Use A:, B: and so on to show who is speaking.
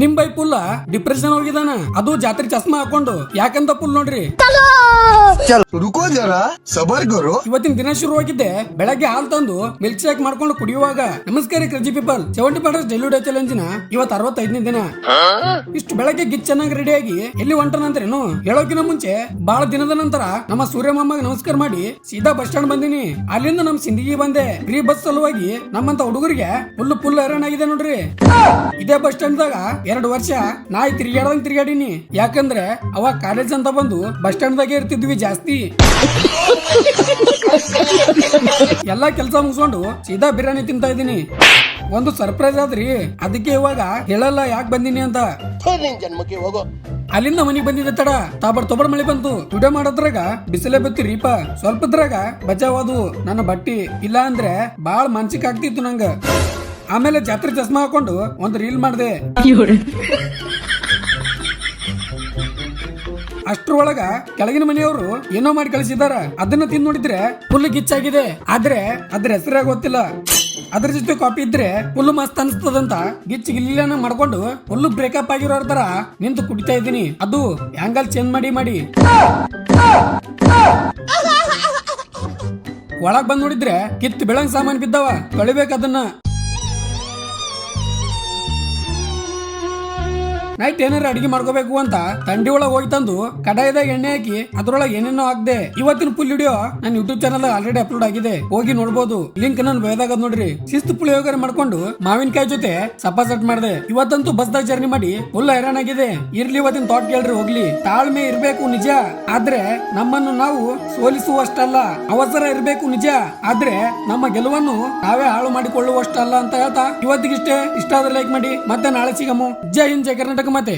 A: ನಿಮ್ by ಪುಲ್ಲ depression ಹೋಗಿದಾನ, ಅದು ಜಾತ್ರೆ ಚಸ್ಮಾ ಹಾಕೊಂಡು. ಯಾಕಂತ ಪುಲ್ ನೋಡ್ರಿ.
B: ರುಕೋ ಜರಾ ಸಬರ್ ಕರೋ.
A: ಇವತ್ತಿನ ದಿನ ಶುರುವಾಗಿದ್ದೆ ಬೆಳಗ್ಗೆ ಹಾಲ್ ತಂದು ಮಿಲ್ಕ್ ಶೇಕ್ ಮಾಡ್ಕೊಂಡು ಕುಡಿಯುವಾಗ. ನಮಸ್ಕಾರ crazy people, 70% daily day challenge ನ ಇವತ್ತು 65ನೇ ದಿನ. ಇಷ್ಟು ಬೆಳಗ್ಗೆ ಗಿಚ್ ಚೆನ್ನಾಗಿ ರೆಡಿ ಆಗಿ ಎಲ್ಲಿ ಹೊಂಟನಂದ್ರೇನು ಹೇಳೋಕಿನ ಮುಂಚೆ ಬಹಳ ದಿನದ ನಂತರ ನಮ್ಮ ಸೂರ್ಯ ಮಾಮಗೆ ನಮಸ್ಕಾರ ಮಾಡಿ ಸೀದಾ ಬಸ್ ಸ್ಟಾಂಡ್ ಬಂದಿನಿ. ಅಲ್ಲಿಂದ ನಮ್ ಸಿಂದಗಿ ಬಂದೆ. ಫ್ರೀ ಬಸ್ ಸಲುವಾಗಿ ನಮ್ಮಂತ ಹುಡುಗರಿಗೆ ಫುಲ್ ಹೈರಾಣ ಆಗಿದೆ ನೋಡ್ರಿ. ಇದೇ ಬಸ್ ಸ್ಟ್ಯಾಂಡ್ ದಾಗ 2 ವರ್ಷ ನಾಯಿ ತಿರುಗಾಡಂಗ್ ತಿರುಗಾಡಿನಿ. ಯಾಕಂದ್ರೆ ಅವಾಗ ಕಾಲೇಜ್ ಅಂತ ಬಂದು ಬಸ್ ಸ್ಟ್ಯಾಂಡ್ ದಾಗೆ ಇರ್ತಿದ್ವಿ ಜಾಸ್ತಿ. ಎಲ್ಲಾ ಕೆಲಸ ಮುಗಿಸ್ಕೊಂಡು ಸೀದಾ ಬಿರಿಯಾನಿ ತಿಂತಾ ಇದೀನಿ. ಒಂದು ಸರ್ಪ್ರೈಸ್ ಆದ್ರಿ, ಅದಕ್ಕೆ ಇವಾಗ ಹೇಳಲ್ಲ ಯಾಕೆ ಬಂದಿನಿ ಅಂತ. ಅಲ್ಲಿಂದ ಮನಿಗ್ ಬಂದಿದ್ದೆ ತಡ ತೊಬರ್ ಮಳೆ ಬಂತು. ವಿಡಿಯೋ ಮಾಡೋದ್ರಾಗ ಬಿಸಿಲೇ ಬತ್ತಿರೀಪ, ಸ್ವಲ್ಪದ್ರಾಗ ಬಚಾವದು ನನ್ನ ಬಟ್ಟಿ. ಇಲ್ಲ ಅಂದ್ರೆ ಬಾಳ್ ಮಾನಸಿಕ ಆಗ್ತಿತ್ತು ನಂಗ. ಆಮೇಲೆ ಜಾತ್ರೆ ಚಸ್ಮಾ ಹಾಕೊಂಡು ಒಂದು ರೀಲ್ ಮಾಡಿದೆ. ಅಷ್ಟ್ರೊಳಗ ಕೆಳಗಿನ ಮನೆಯವರು ಏನೋ ಮಾಡಿ ಕಳಿಸಿದಾರ. ಅದನ್ನ ತಿಂದ್ ನೋಡಿದ್ರೆ ಫುಲ್ ಗಿಚ್ಚಾಗಿದೆ. ಆದ್ರೆ ಅದ್ರ ಹೆಸರೇ ಗೊತ್ತಿಲ್ಲ. ಅದ್ರ ಜೊತೆ ಕಾಪಿ ಇದ್ರೆ ಫುಲ್ ಮಸ್ತ್ ಅನ್ಸ್ತದಂತ ಗಿಚ್ ಗಿಲ್ಲಿನ ಮಾಡ್ಕೊಂಡು ಫುಲ್ ಬ್ರೇಕಪ್ ಆಗಿರೋರ್ ತರ ನಿಂತು ಕುಡಿತಾ ಇದ್ದೀನಿ. ಅದು ಆಂಗಲ್ ಚೇಂಜ್ ಮಾಡಿ ಒಳಗ್ ಬಂದ್ ನೋಡಿದ್ರೆ ಕಿತ್ ಬೆಳಂಗ್ ಸಾಮಾನ್ ಬಿದ್ದಾವ, ತೊಳಿಬೇಕದನ್ನ. ನೈಟ್ ಏನಾರ ಅಡಿಗೆ ಮಾಡ್ಕೋಬೇಕು ಅಂತ ತಂಡಿ ಒಳಗೆ ಹೋಗಿ ತಂದು ಕಡಾಯದಾಗ ಎಣ್ಣೆ ಹಾಕಿ ಅದ್ರೊಳಗೆ ಏನೇನೋ ಹಾಕ್ದೆ. ಇವತ್ತಿನ ಫುಲ್ ವಿಡಿಯೋ ನನ್ನ ಯೂಟ್ಯೂಬ್ ಚಾನಲ್ ಆಲ್ರೆಡಿ ಅಪ್ಲೋಡ್ ಆಗಿದೆ, ಹೋಗಿ ನೋಡ್ಬೋದು. ಲಿಂಕ್ ನಾನು ಬೇದಾಗ ನೋಡ್ರಿ. ಶಿಸ್ತು ಪುಳಿಯೋಗರೆ ಮಾಡ್ಕೊಂಡು ಮಾವಿನಕಾಯಿ ಜೊತೆ ಸಪಾಸಟ್ ಮಾಡಿದೆ. ಇವತ್ತಂತೂ ಬಸ್ದಾಗ ಜರ್ನಿ ಮಾಡಿ ಫುಲ್ ಹೈರಾಣ ಆಗಿದೆ. ಇರ್ಲಿ ಇವತ್ತಿನ ಥಾಟ್ ಕೇಳ್ರಿ ಹೋಗ್ಲಿ. ತಾಳ್ಮೆ ಇರ್ಬೇಕು ನಿಜ, ಆದ್ರೆ ನಮ್ಮನ್ನು ನಾವು ಸೋಲಿಸುವಷ್ಟಲ್ಲ. ಅವಸರ ಇರ್ಬೇಕು ನಿಜ, ಆದ್ರೆ ನಮ್ಮ ಗೆಲುವನ್ನು ನಾವೇ ಹಾಳು ಮಾಡಿಕೊಳ್ಳುವಷ್ಟಲ್ಲ ಅಂತ ಹೇಳ್ತಾ ಇವತ್ತಿಗಿಷ್ಟೇ. ಇಷ್ಟ ಆದ್ರೆ ಲೈಕ್ ಮಾಡಿ, ಮತ್ತೆ ನಾಳೆ ಸಿಗಮು. ಜೈ ಹಿಂದ್, ಜೈ ಕರ್ನಾಟಕ. ಮತ್ತೆ